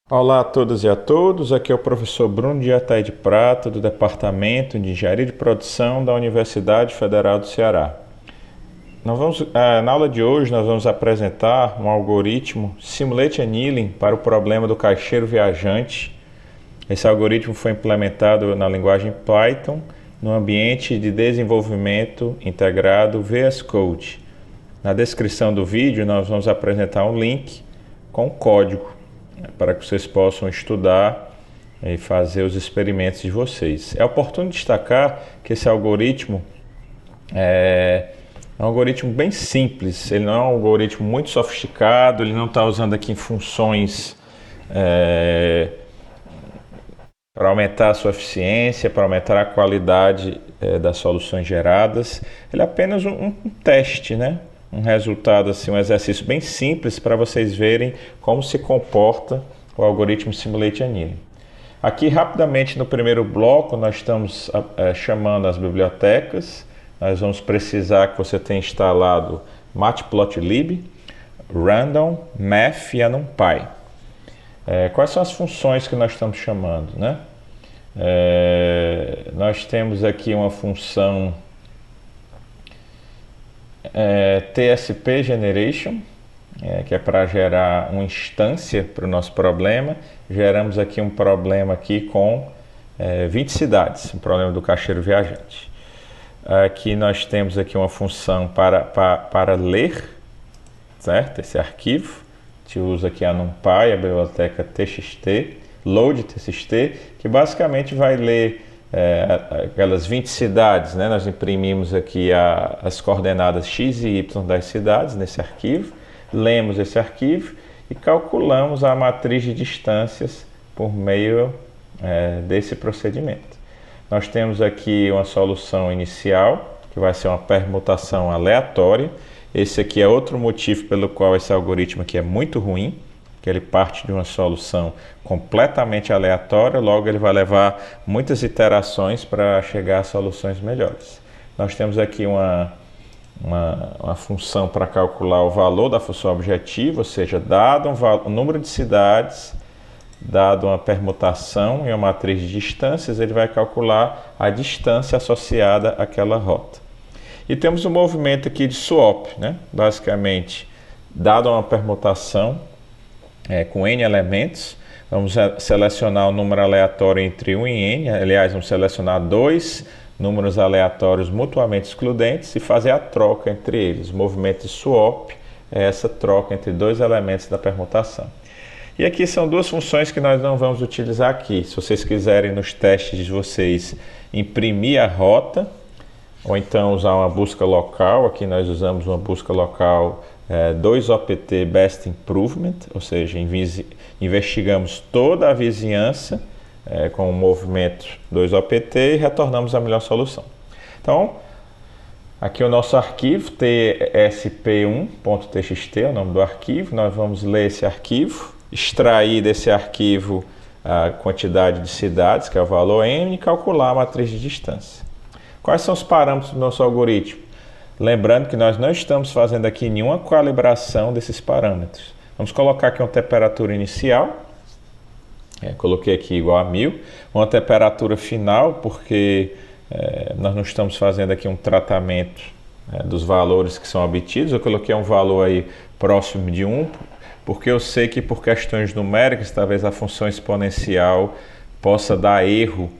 Olá a todas e a todos, aqui é o professor Bruno de Ataí de Prata, do Departamento de Engenharia de Produção da Universidade Federal do Ceará. Na aula de hoje nós vamos apresentar um algoritmo Simulate Annealing para o problema do caixeiro viajante. Esse algoritmo foi implementado na linguagem Python no ambiente de desenvolvimento integrado VS Code. Na descrição do vídeo nós vamos apresentar um link com código para que vocês possam estudar e fazer os experimentos de vocês. É oportuno destacar que esse algoritmo é um algoritmo bem simples, ele não é um algoritmo muito sofisticado, ele não está usando aqui funções para aumentar a sua eficiência, para aumentar a qualidade das soluções geradas. Ele é apenas um teste, né? Um resultado, assim, um exercício bem simples para vocês verem como se comporta o algoritmo Simulate Annealing. Aqui, rapidamente, no primeiro bloco, nós estamos chamando as bibliotecas. Nós vamos precisar que você tenha instalado Matplotlib, Random, Math e NumPy. Quais são as funções que nós estamos chamando, né? Nós temos aqui uma função TSP Generation, que é para gerar uma instância para o nosso problema. Geramos aqui um problema aqui com 20 cidades, um problema do caixeiro viajante. Aqui nós temos aqui uma função para ler, certo? Esse arquivo. A gente usa aqui a NumPy, a biblioteca TXT, load TXT, que basicamente vai ler aquelas 20 cidades, né? Nós imprimimos aqui as coordenadas x e y das cidades nesse arquivo, lemos esse arquivo e calculamos a matriz de distâncias por meio desse procedimento. Nós temos aqui uma solução inicial, que vai ser uma permutação aleatória. Esse aqui é outro motivo pelo qual esse algoritmo aqui é muito ruim, que ele parte de uma solução completamente aleatória, logo ele vai levar muitas iterações para chegar a soluções melhores. Nós temos aqui uma função para calcular o valor da função objetivo, ou seja, dado um número de cidades, dado uma permutação e uma matriz de distâncias, ele vai calcular a distância associada àquela rota. E temos um movimento aqui de swap, né? Basicamente, dado uma permutação com n elementos, vamos selecionar um número aleatório entre 1 e n, aliás, vamos selecionar dois números aleatórios mutuamente excludentes e fazer a troca entre eles. O movimento de swap é essa troca entre dois elementos da permutação. E aqui são duas funções que nós não vamos utilizar aqui. Se vocês quiserem nos testes de vocês imprimir a rota, ou então usar uma busca local, aqui nós usamos uma busca local 2OPT Best Improvement, ou seja, investigamos toda a vizinhança com o movimento 2OPT e retornamos a melhor solução. Então, aqui o nosso arquivo tsp1.txt é o nome do arquivo. Nós vamos ler esse arquivo, extrair desse arquivo a quantidade de cidades, que é o valor n, e calcular a matriz de distância. Quais são os parâmetros do nosso algoritmo? Lembrando que nós não estamos fazendo aqui nenhuma calibração desses parâmetros. Vamos colocar aqui uma temperatura inicial, coloquei aqui igual a 1000, uma temperatura final, porque nós não estamos fazendo aqui um tratamento dos valores que são obtidos. Eu coloquei um valor aí próximo de 1, porque eu sei que por questões numéricas, talvez a função exponencial possa dar erro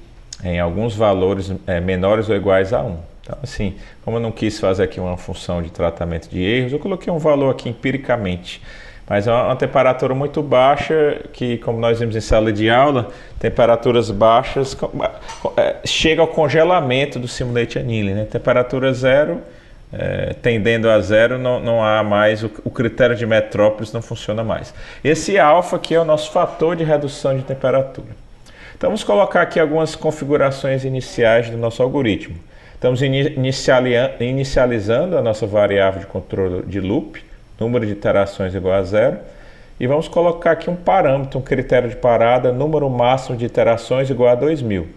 em alguns valores menores ou iguais a 1. Então, assim, como eu não quis fazer aqui uma função de tratamento de erros, eu coloquei um valor aqui empiricamente. Mas é uma temperatura muito baixa, que, como nós vimos em sala de aula, temperaturas baixas chega ao congelamento do Simulate Annealing, né? Temperatura zero, tendendo a zero, não há mais, o critério de metrópolis não funciona mais. Esse alfa aqui é o nosso fator de redução de temperatura. Então, vamos colocar aqui algumas configurações iniciais do nosso algoritmo. Estamos inicializando a nossa variável de controle de loop, número de iterações igual a zero, e vamos colocar aqui um parâmetro, um critério de parada, número máximo de iterações igual a 2000.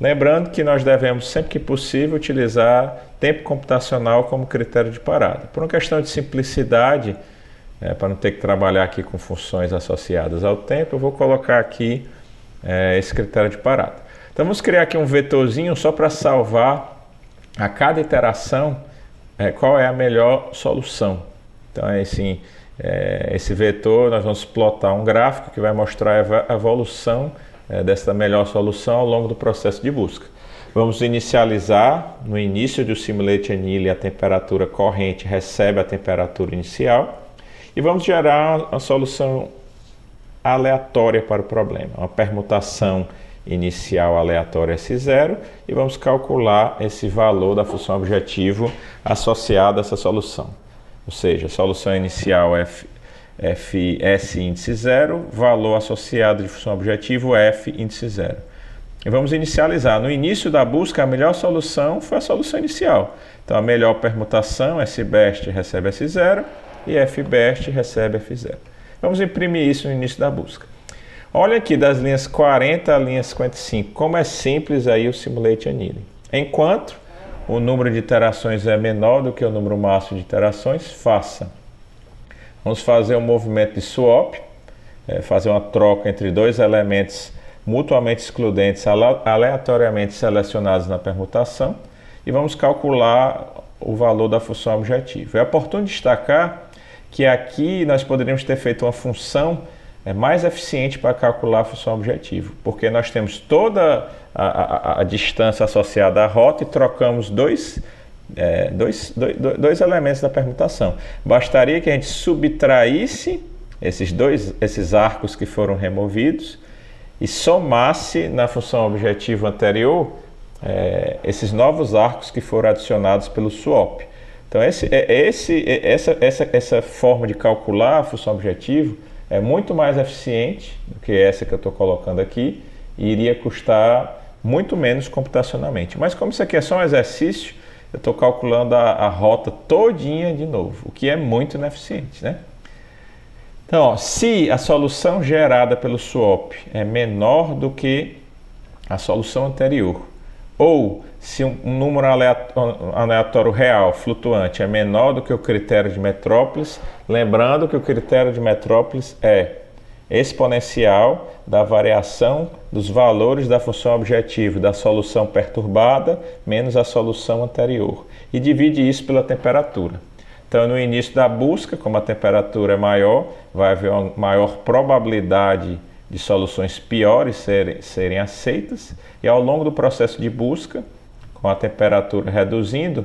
Lembrando que nós devemos, sempre que possível, utilizar tempo computacional como critério de parada. Por uma questão de simplicidade, para não ter que trabalhar aqui com funções associadas ao tempo, eu vou colocar aqui esse critério de parada. Então vamos criar aqui um vetorzinho só para salvar a cada iteração qual é a melhor solução. Então assim, esse vetor nós vamos plotar um gráfico que vai mostrar a evolução dessa melhor solução ao longo do processo de busca. Vamos inicializar no início do Simulate Annealing, a temperatura corrente recebe a temperatura inicial e vamos gerar uma solução aleatória para o problema, uma permutação inicial aleatória S0 e vamos calcular esse valor da função objetivo associada a essa solução. Ou seja, a solução inicial f S índice 0, valor associado de função objetivo f índice 0. E vamos inicializar. No início da busca, a melhor solução foi a solução inicial. Então, a melhor permutação, SBest recebe S0 e FBest recebe F0. Vamos imprimir isso no início da busca. Olha aqui, das linhas 40 à linha 55, como é simples aí o Simulate Annealing. Enquanto o número de iterações é menor do que o número máximo de iterações, faça. Vamos fazer um movimento de swap, fazer uma troca entre dois elementos mutuamente excludentes, aleatoriamente selecionados na permutação, e vamos calcular o valor da função objetivo. É oportuno destacar que aqui nós poderíamos ter feito uma função mais eficiente para calcular a função objetivo, porque nós temos toda a distância associada à rota e trocamos dois elementos da permutação. Bastaria que a gente subtraísse esses arcos que foram removidos e somasse na função objetivo anterior esses novos arcos que foram adicionados pelo swap. Então essa forma de calcular a função objetivo é muito mais eficiente do que essa que eu estou colocando aqui e iria custar muito menos computacionalmente. Mas como isso aqui é só um exercício, eu estou calculando a rota todinha de novo, o que é muito ineficiente, né? Então, ó, se a solução gerada pelo swap é menor do que a solução anterior, ou se um número aleatório real, flutuante, é menor do que o critério de Metrópolis, lembrando que o critério de Metrópolis é exponencial da variação dos valores da função objetivo da solução perturbada menos a solução anterior, e divide isso pela temperatura. Então, no início da busca, como a temperatura é maior, vai haver uma maior probabilidade de soluções piores serem aceitas, e ao longo do processo de busca, com a temperatura reduzindo,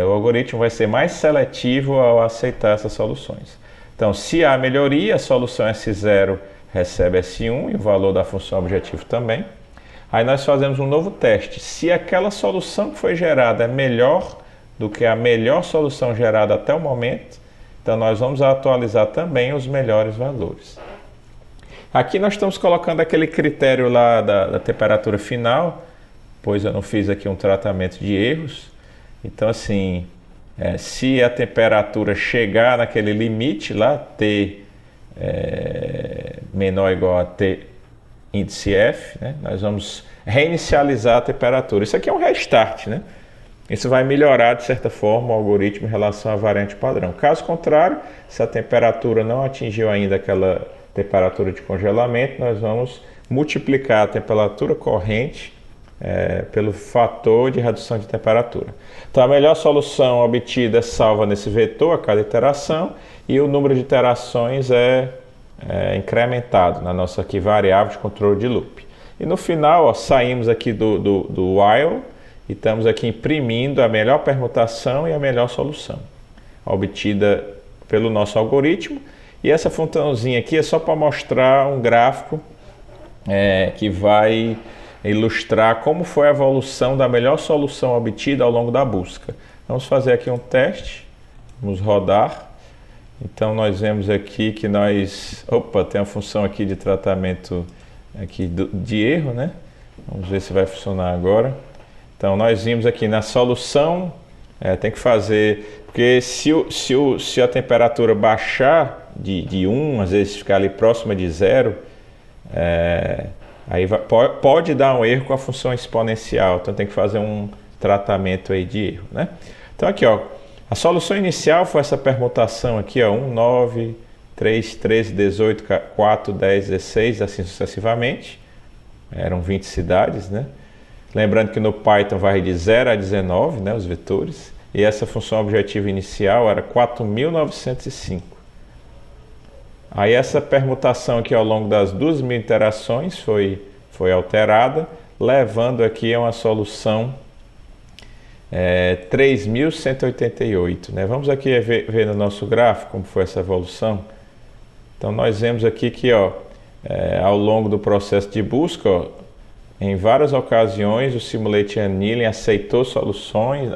o algoritmo vai ser mais seletivo ao aceitar essas soluções. Então, se há melhoria, a solução S0 recebe S1 e o valor da função objetivo também. Aí nós fazemos um novo teste. Se aquela solução que foi gerada é melhor do que a melhor solução gerada até o momento, então nós vamos atualizar também os melhores valores. Aqui nós estamos colocando aquele critério lá da temperatura final, pois eu não fiz aqui um tratamento de erros. Então assim, se a temperatura chegar naquele limite lá, T menor ou igual a T índice F, né, nós vamos reinicializar a temperatura. Isso aqui é um restart, né? Isso vai melhorar, de certa forma, o algoritmo em relação à variante padrão. Caso contrário, se a temperatura não atingiu ainda aquela temperatura de congelamento, nós vamos multiplicar a temperatura corrente pelo fator de redução de temperatura. Então, a melhor solução obtida é salva nesse vetor a cada iteração e o número de iterações é incrementado na nossa aqui variável de controle de loop. E no final, ó, saímos aqui do while e estamos aqui imprimindo a melhor permutação e a melhor solução obtida pelo nosso algoritmo. E essa funçãozinha aqui é só para mostrar um gráfico que vai ilustrar como foi a evolução da melhor solução obtida ao longo da busca. Vamos fazer aqui um teste, vamos rodar. Então nós vemos aqui que tem a função aqui de tratamento aqui de erro, né? Vamos ver se vai funcionar agora. Então nós vimos aqui na solução, tem que fazer, porque se a temperatura baixar de 1, às vezes ficar ali próxima de 0, aí pode dar um erro com a função exponencial, então tem que fazer um tratamento aí de erro, né? Então aqui, ó, A solução inicial foi essa permutação aqui, ó, 1, 9, 3, 13, 18, 4, 10, 16, assim sucessivamente. Eram 20 cidades, né? Lembrando que no Python vai de 0 a 19, né, os vetores. E essa função objetiva inicial era 4.905. Aí essa permutação aqui ao longo das 2.000 iterações foi alterada, levando aqui a uma solução 3.188. Né? Vamos aqui ver no nosso gráfico como foi essa evolução. Então nós vemos aqui que ao longo do processo de busca, em várias ocasiões o Simulate Annealing aceitou soluções,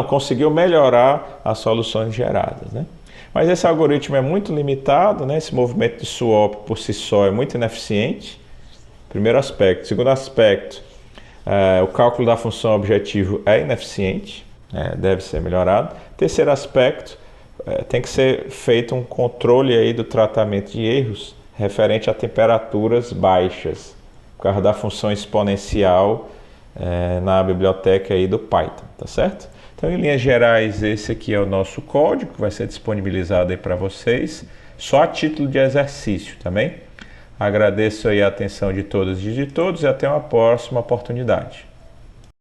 conseguiu melhorar as soluções geradas, né? Mas esse algoritmo é muito limitado, né? Esse movimento de swap por si só é muito ineficiente. Primeiro aspecto. Segundo aspecto, o cálculo da função objetivo é ineficiente, deve ser melhorado. Terceiro aspecto, tem que ser feito um controle aí do tratamento de erros referente a temperaturas baixas, por causa da função exponencial na biblioteca aí do Python, tá certo? Então, em linhas gerais, esse aqui é o nosso código, que vai ser disponibilizado aí para vocês, só a título de exercício, também. Agradeço aí a atenção de todas e de todos e até uma próxima oportunidade.